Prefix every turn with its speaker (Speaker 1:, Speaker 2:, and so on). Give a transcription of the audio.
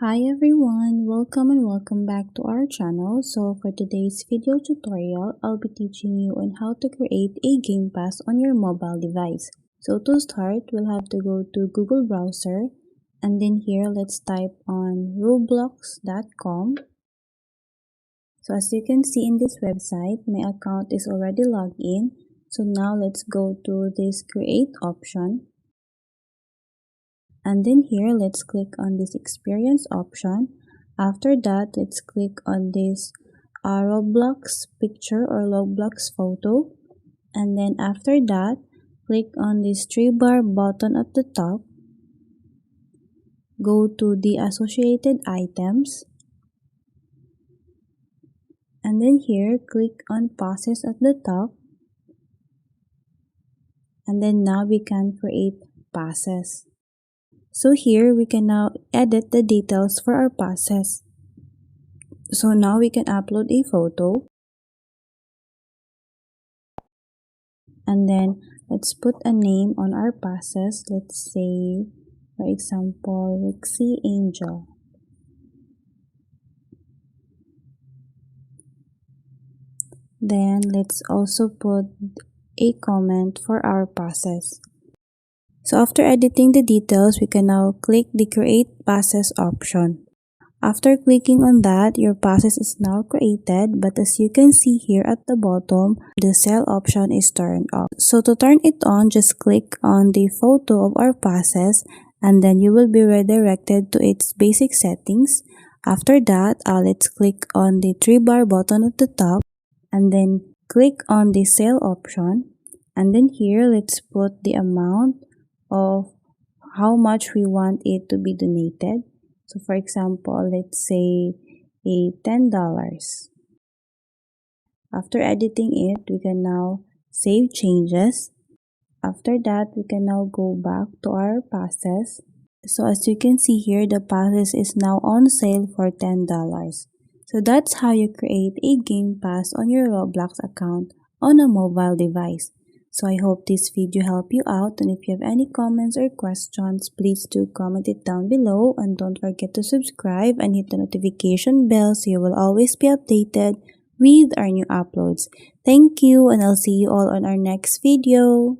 Speaker 1: Hi everyone, welcome and welcome back to our channel. So for today's video tutorial, I'll be teaching you on how to create a Game Pass on your mobile device. So to start, we'll have to go to Google browser and then here let's type on roblox.com. So as you can see in this website, my account is already logged in. So now let's go to this create option. And then here let's click on this experience option. After that, let's click on this Roblox picture or Roblox photo, and then after that click on this three bar button at the top, go to the associated items, and then here click on passes at the top, and then now we can create passes. So here we can now edit the details for our passes. So now we can upload a photo, and then let's put a name on our passes. Let's say, for example, Rixie Angel. Then let's also put a comment for our passes. So after editing the details, we can now click the create passes option. After clicking on that, your passes is now created, but as you can see here at the bottom, the sell option is turned off. So to turn it on, just click on the photo of our passes and then you will be redirected to its basic settings. After that, let's click on the three bar button at the top and then click on the sale option, and then here let's put the amount of how much we want it to be donated. So for example, let's say a $10. After editing it, we can now save changes. After that, we can now go back to our passes. So as you can see here, the passes is now on sale for $10. So that's how you create a Game Pass on your Roblox account on a mobile device. So I hope this video helped you out, and if you have any comments or questions, please do comment it down below, and don't forget to subscribe and hit the notification bell so you will always be updated with our new uploads. Thank you, and I'll see you all on our next video.